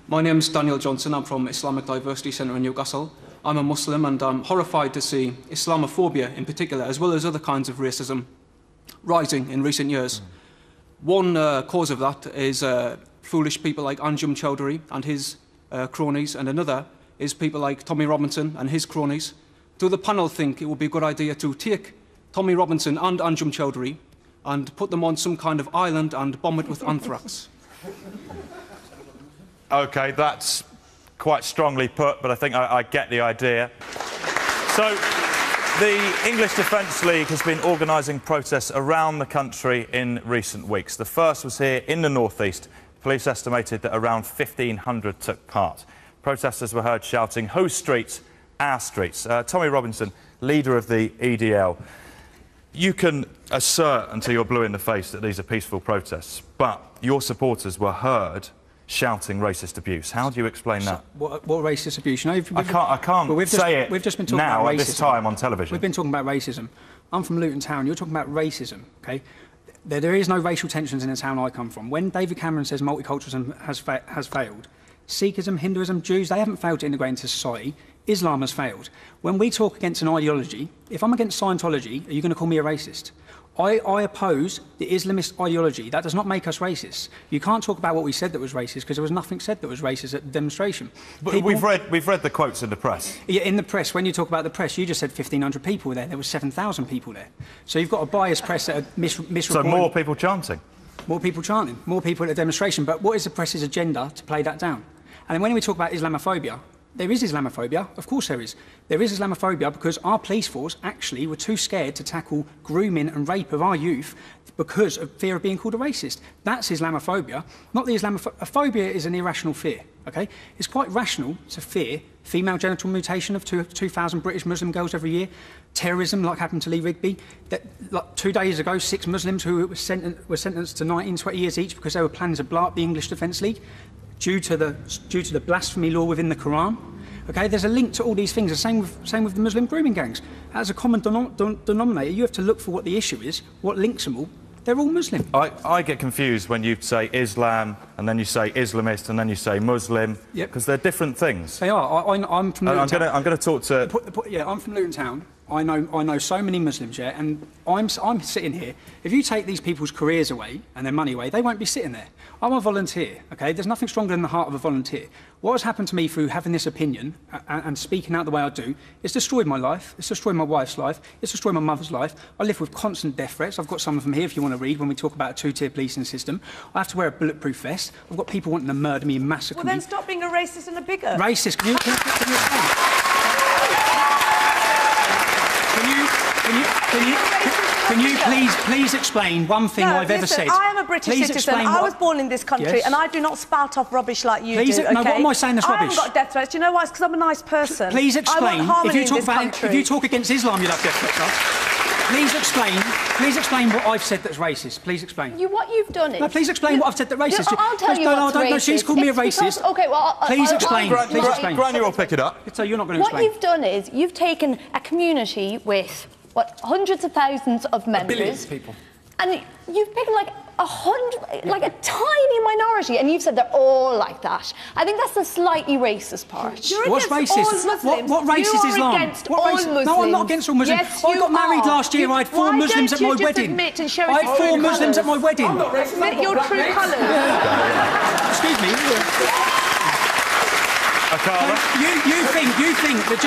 My name's Daniel Johnson. I'm from Islamic Diversity Centre in Newcastle. I'm a Muslim and I'm horrified to see Islamophobia in particular, as well as other kinds of racism, rising in recent years. One cause of that is foolish people like Anjum Chowdhury and his cronies, and another is people like Tommy Robinson and his cronies. Do the panel think it would be a good idea to take Tommy Robinson and Anjum Chowdhury and put them on some kind of island and bomb it with anthrax? OK, that's quite strongly put, but I think I get the idea. So, the English Defence League has been organising protests around the country in recent weeks. The first was here in the North East. Police estimated that around 1,500 took part. Protesters were heard shouting, "Whose streets? Our streets." Tommy Robinson, leader of the EDL. You can assert until you're blue in the face that these are peaceful protests, but your supporters were heard shouting racist abuse. How do you explain that? What racist abuse? You know, I can't we've say it we've just been talking now about at this time on television. We've been talking about racism. I'm from Luton Town. You're talking about racism, OK? There is no racial tensions in the town I come from. When David Cameron says multiculturalism has failed, Sikhism, Hinduism, Jews, they haven't failed to integrate into society. Islam has failed. When we talk against an ideology, if I'm against Scientology, are you going to call me a racist? I oppose the Islamist ideology. That does not make us racist. You can't talk about what we said that was racist because there was nothing said that was racist at the demonstration. But we've read the quotes in the press. Yeah, in the press. When you talk about the press, you just said 1,500 people there. There were 7,000 people there. So you've got a biased press that are misreporting. So more people chanting. More people chanting. More people at a demonstration. But what is the press's agenda to play that down? And then when we talk about Islamophobia, there is Islamophobia, of course there is. There is Islamophobia because our police force actually were too scared to tackle grooming and rape of our youth because of fear of being called a racist. That's Islamophobia, not the Islamophobia. Phobia is an irrational fear, OK? It's quite rational to fear female genital mutilation of 2,000 British Muslim girls every year, terrorism like happened to Lee Rigby. Like 2 days ago, 6 Muslims who were sentenced to 19, 20 years each because they were planning to blow up the English Defence League. Due to the blasphemy law within the Quran. OK, there's a link to all these things. The same with the Muslim grooming gangs. As a common denominator, you have to look for what the issue is, what links them all. They're all Muslim. I get confused when you say Islam, and then you say Islamist, and then you say Muslim, because they're different things. They are. I'm from Luton Town. I'm going to talk to... Yeah, I'm from Luton Town. I know so many Muslims, yeah, and I'm sitting here. If you take these people's careers away and their money away, they won't be sitting there. I'm a volunteer, OK? There's nothing stronger than the heart of a volunteer. What has happened to me through having this opinion and speaking out the way I do, it's destroyed my life, it's destroyed my wife's life, it's destroyed my mother's life. I live with constant death threats. I've got some of them here if you want to read when we talk about a 2-tier policing system. I have to wear a bulletproof vest. I've got people wanting to murder me and massacre me. Well, then stop being a racist and a bigot. Racist? Can you please explain one thing I've ever said? I am a British citizen. I was born in this country, and I do not spout off rubbish like you do. Okay? No, what am I saying that's rubbish? I haven't got death threats. Do you know why? It's because I'm a nice person. Please explain. I want harmony in this country. If you talk against Islam, you'll have death threats. Please explain what I've said that's racist. Please explain. What you've done is... No, please explain what I've said that's racist. I'll tell you what's racist. No, she's called me a racist. OK, well... Please explain. Please explain. Granny will pick it up. So you're not going to explain. What you've done is you've taken a community with, hundreds of thousands of members... Billions of people. And you've picked like a tiny minority, and you've said they're all like that. I think that's the slightly racist part. You're What's racist? What race is Islam? Against all Muslims. No, I'm not against all Muslims. Yes, I got married last year. I had 4 Muslims at my wedding. I had 4 Muslims at my wedding. Admit your true colours. Excuse me. Akala? You think that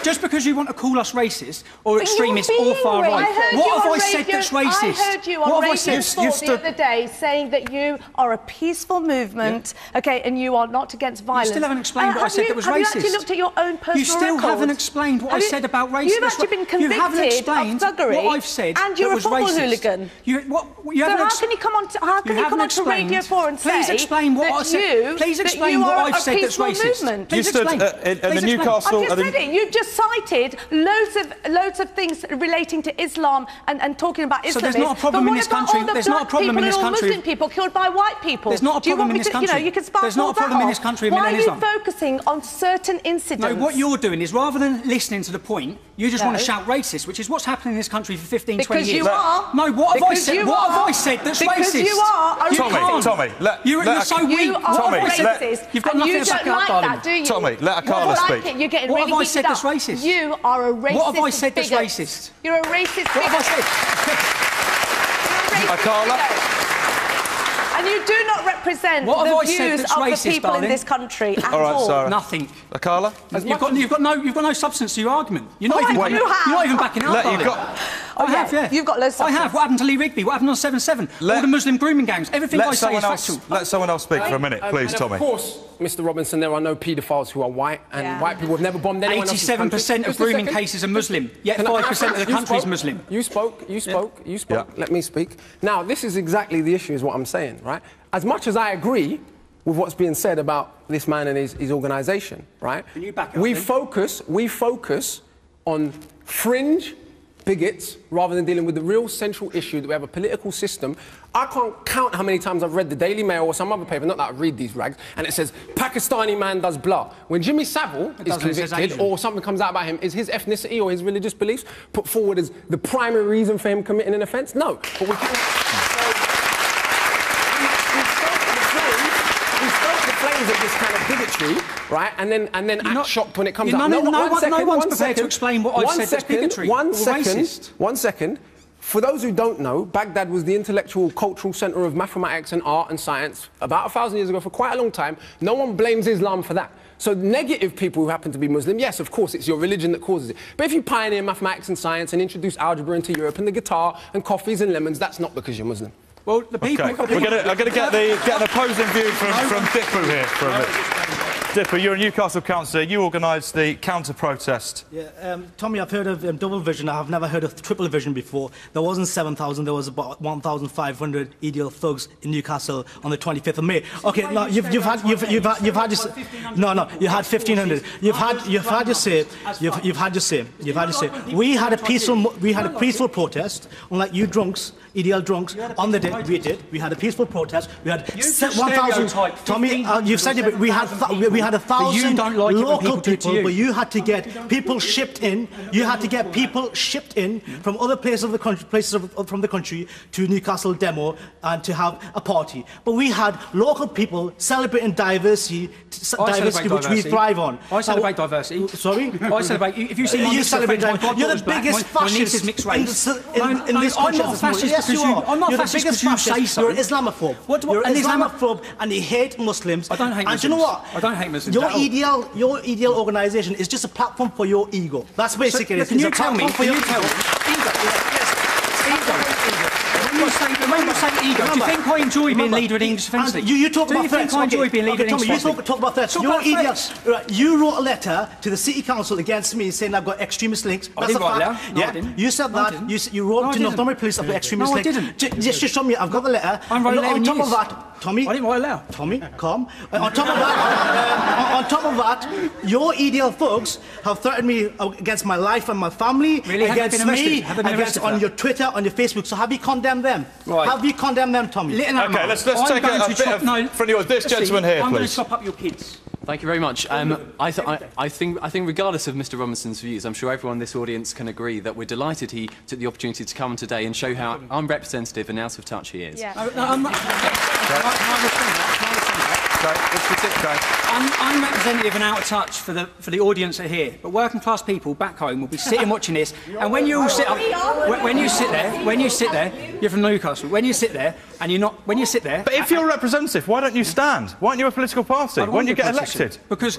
just because you want to call us racist or extremist or far right, what have I said that's racist? I heard you on Radio 4 the other day saying that you are a peaceful movement, OK, and you are not against violence. You still haven't explained what I said that was racist. Have you actually looked at your own personal record? You still haven't explained what I said about racism. You've actually been convicted of thuggery. What I've said and you're a football hooligan. So how can you come on to Radio 4 and say please explain what I've said that's racist. important. You stood in the Newcastle... I've just said it. You've just cited loads of things relating to Islam and talking about Islamists. So there's not a problem in this country. There's not a problem in this country. Muslim people killed by white people. There's not a problem in this country. You know, you can spark there's not a problem in this country. Why are you focusing on certain incidents? No, what you're doing is rather than listening to the point, you just want to shout racist, which is what's happening in this country for 15, 20 years. Because you are. No, what have I said? What have I said that's racist? Because you are. Tommy, you're so weak. You are racist. You've got nothing to back up, darling. That, do you? Tommy, let Akala speak. You're getting what really have I said that's racist? You are a racist. What have I said bigot. that's racist? You're a racist. What have I said? Akala. And you do not represent the views of racist, the people darling? in this country at all. all. Sarah. Nothing. Akala? You've got no substance to your argument. You're not even backing up. I have, yeah. You've got loads of substance. I have. What happened to Lee Rigby? What happened on 7/7? All the Muslim grooming gangs. Everything I say is factual. Let someone else speak for a minute, please, Tommy. Of course, Mr. Robinson, there are no paedophiles who are white, and white people have never bombed anyone else's country. 87% of grooming cases are Muslim, yet 5% of the country is Muslim. You spoke. Yeah. Let me speak. Now, this is exactly the issue, is what I'm saying, right? As much as I agree with what's being said about this man and his organisation, right? Can you back up, we focus on fringe bigots rather than dealing with the real central issue that we have a political system. I can't count how many times I've read the Daily Mail or some other paper, not that I read these rags, and it says, Pakistani man does blah. When Jimmy Savile is convicted or something comes out about him, is his ethnicity or his religious beliefs put forward as the primary reason for him committing an offence? No. But we stoke the flames of this kind of bigotry, right? And then act shocked when it comes out. No one's prepared to explain what I've said that's bigotry or racist. 1 second. For those who don't know, Baghdad was the intellectual, cultural centre of mathematics and art and science about 1,000 years ago for quite a long time. No one blames Islam for that. So negative people who happen to be Muslim, yes, of course, it's your religion that causes it. But if you pioneer mathematics and science and introduce algebra into Europe and the guitar and coffees and lemons, that's not because you're Muslim. Well, the people... Okay. I'm going to get an opposing view from Dippu here for a minute. Dippu, you're a Newcastle councillor. You organised the counter-protest. Yeah, Tommy, I've heard of double vision. I've never heard of triple vision before. There wasn't 7,000. There was about 1,500 EDL thugs in Newcastle on the 25th of May. Okay, now you've had your you had 1,500. You've had your say. We had a peaceful protest, unlike you drunks. EDL drunks on the day we had a peaceful protest. We had 1,000. Tommy, you've said it, but we had 1,000 local people, but you had to get people shipped in. You had to get people shipped in from other places of the country, to Newcastle demo and to have a party. But we had local people celebrating diversity, which we thrive on. I celebrate diversity. Sorry, I celebrate. If you see you celebrate diversity, you're the biggest fascist in this country. Yes, you are. I'm not You're fascist the biggest because you say fascist. so. You're an Islamophobe. You're an Islamophobe, and you hate Muslims. I don't hate Muslims. And do you know what? I don't hate Muslims. Your EDL organisation is just a platform for your ego. That's basically it. Can you tell me? Ego. When you say ego, do you think I enjoy being leader of the English Defence League? You talk about threats. Do you think I enjoy being leader of the English Defence League? You talk about threats. Your EDL, you wrote a letter to the City Council against me saying I've got extremist links. I didn't write a letter. No, I didn't. You said that. You wrote to Northumbria Police about extremist links. No, I didn't. Just show me. I've got the letter. I wrote a letter on top of that, Tommy. I didn't write a letter. Tommy, calm. On top of that, your EDL folks have threatened me against my life and my family, against me, on your Twitter, on your Facebook. So have you condemned them? Right. Have you condemned them, Tommy? Okay, let's take a bit of from this gentleman here, please. I'm going to chop up your kids. Thank you very much. I think regardless of Mr. Robinson's views, I'm sure everyone in this audience can agree that we're delighted he took the opportunity to come today and show how unrepresentative and out of touch he is. Yeah. I'm representative and out of touch for the audience that are here, but working class people back home will be sitting watching this, and when you all sit up, when you sit there, you're from Newcastle. When you sit there, and you're not, when you sit there. But if you're a representative, why don't you stand? Why aren't you a political party? Why don't you get elected? Because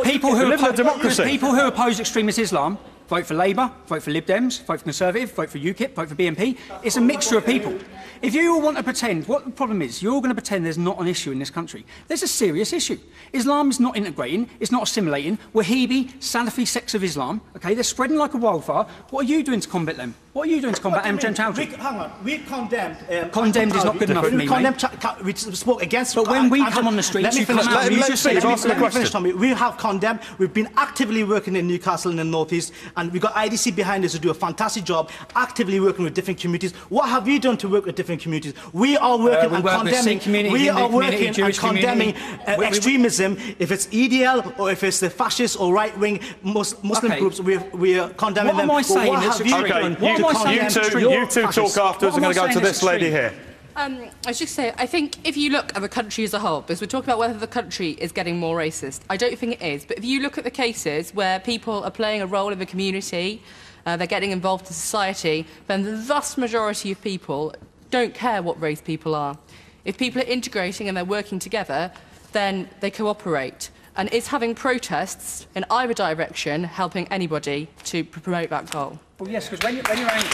people who oppose extremist Islam vote for Labour, vote for Lib Dems, vote for Conservative, vote for UKIP, vote for BNP. It's a mixture of people. If you all want to pretend, what the problem is, you're all going to pretend there's not an issue in this country. There's a serious issue. Islam is not integrating, it's not assimilating. Wahhabi, Salafi sects of Islam, okay, they're spreading like a wildfire. What are you doing to combat them? What are you doing to combat Amgen Chowdhury? Hang on, we condemned... condemned is not good enough for me, mate. We spoke against... But when we come on the streets, you come out and you just say... Let me finish, Tommy. We have condemned. We've been actively working in Newcastle and in the North East, and we've got IDC behind us to do a fantastic job, actively working with different communities. What have you done to work with different communities? We are working and condemning... We are working and condemning extremism, if it's EDL or if it's the fascist or right-wing Muslim groups, we are condemning them. What am I saying that's extreme? You two talk afterwards. I'm going to go to this lady here. I was just saying, I think if you look at the country as a whole, because we're talking about whether the country is getting more racist, I don't think it is. But if you look at the cases where people are playing a role in the community, they're getting involved in society, then the vast majority of people don't care what race people are. If people are integrating and they're working together, then they cooperate. And is having protests in either direction helping anybody to promote that goal? Well, yes, because when you're angry...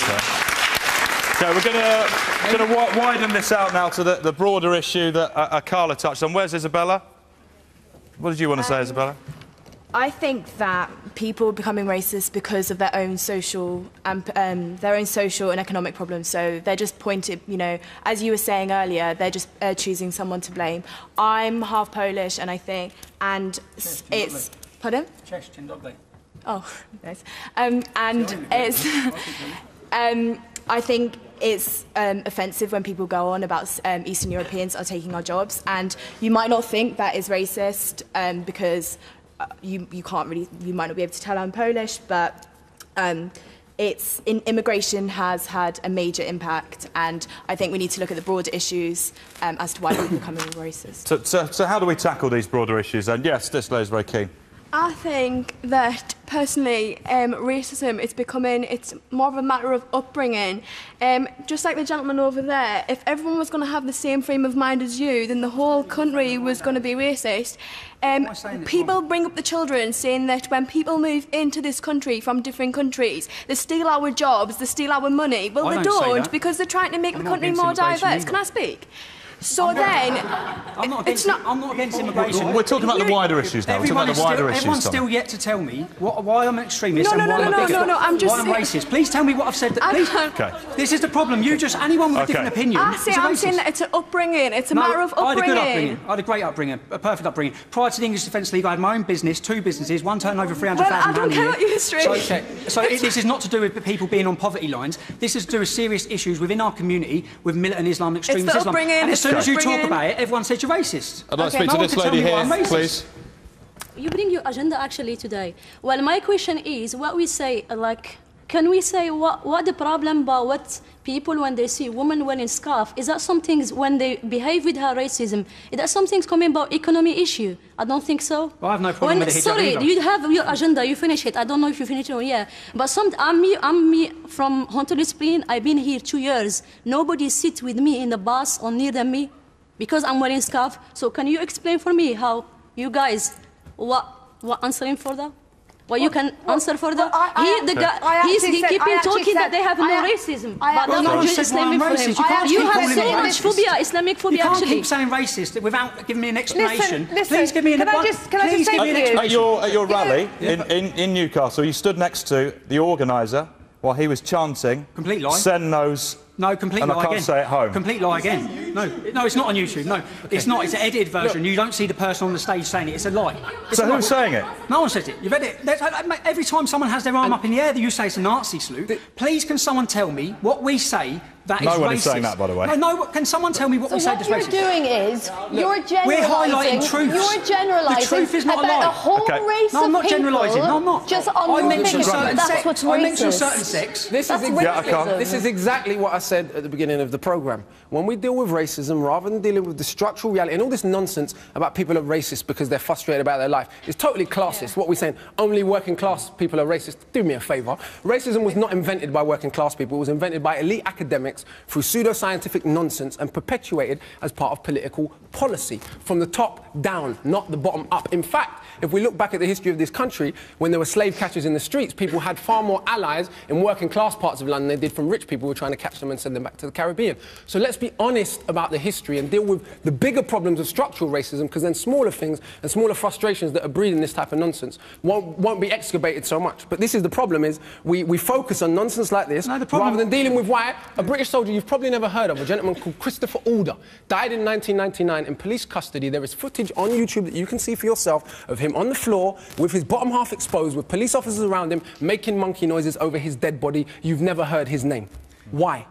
So we're going to widen this out now to the broader issue that Akala touched on. Where's Isabella? What did you want to say, Isabella? I think that people are becoming racist because of their own social and economic problems. So they're just pointed, you know, as you were saying earlier, they're just choosing someone to blame. I'm half Polish, and I think, and it's pardon? Oh, nice. And it's I think it's offensive when people go on about Eastern Europeans are taking our jobs, and you might not think that is racist because you might not be able to tell I'm Polish, but immigration has had a major impact, and I think we need to look at the broader issues as to why people are becoming racist. So how do we tackle these broader issues? And yes, this lady's very keen. I think that, personally, racism is becoming, it's more of a matter of upbringing. Just like the gentleman over there, if everyone was going to have the same frame of mind as you, then the whole country was going to be racist. People bring up the children saying that when people move into this country from different countries, they steal our jobs, they steal our money. Well, they don't, because they're trying to make the country more diverse. Can I speak? So I'm not against immigration. We're talking about the wider issues now. Everyone's still yet to tell me why I'm an extremist and why I'm a bigot. I'm just why I'm racist. Please tell me what I've said. Okay. This is the problem. Anyone with a different opinion. I'm saying that it's an upbringing. It's a matter of upbringing. I had a good upbringing. I had a great upbringing, a perfect upbringing. Prior to the English Defence League, I had my own business, 2 businesses, one turning over £300,000 a year. I don't care about your history. So this is not to do with people being on poverty lines. This is to do with serious issues within our community with militant Islam, extremist Islam. And as soon as you talk about it, everyone says you're racist. I'd like to speak to this lady here, please. You bring your agenda actually today. Well, my question is, what we say, like, can we say what the problem about what people when they see women wearing scarf? Is that something when they behave with her racism? Is that something coming about economy issue? I don't think so. Well, I have no problem with the hijab either. You have your agenda, you finish it. I don't know if you finish it or yeah. But I'm me from Honolulu Spring. I've been here 2 years. Nobody sits with me in the bus or near than me because I'm wearing scarf. So can you explain for me how you guys what answering for that? What you can answer for that? He keeping talking that they have no racism. But they're not just Islamic for him. You have so much phobia, Islamic phobia actually. You can't keep saying racist without giving me an explanation. Listen, please give me an explanation. Can I just say to you? At your rally in Newcastle, you stood next to the organiser while he was chanting, complete lie. Send those. No, complete and lie I can't again. say it home. Complete lie again. No, it's not on YouTube. No, it's not. It's an edited version. You don't see the person on the stage saying it. It's a lie. So who's saying it? No one says it. You've read it. Every time someone has their arm up in the air, you say it's a Nazi salute. Please, can someone tell me what we say that is racist? No one is saying that, by the way. No, can someone tell me what we say that's racist? What you're doing is you're generalising. We're highlighting truths. You're generalising. The truth is not a lie. About a whole race no, I'm not of people. generalising. No, I'm not. Just on I mentioned certain that's what's racist. I mentioned certain sex. This is exactly what I said at the beginning of the programme. When we deal with racism, rather than dealing with the structural reality and all this nonsense about people are racist because they're frustrated about their life, it's totally classist. What we're saying, only working class people are racist. Do me a favour. Racism was not invented by working class people. It was invented by elite academics through pseudoscientific nonsense and perpetuated as part of political policy from the top down, not the bottom up. In fact, if we look back at the history of this country, when there were slave catchers in the streets, people had far more allies in working class parts of London than they did from rich people who were trying to catch them and send them back to the Caribbean. So let's be honest about the history and deal with the bigger problems of structural racism, because then smaller things and smaller frustrations that are breeding this type of nonsense won't be excavated so much. But this is the problem, is we focus on nonsense like this rather than dealing with why a British soldier you've probably never heard of, a gentleman called Christopher Alder, died in 1999 in police custody. There is footage on YouTube that you can see for yourself of him on the floor with his bottom half exposed, with police officers around him making monkey noises over his dead body. You've never heard his name. Why?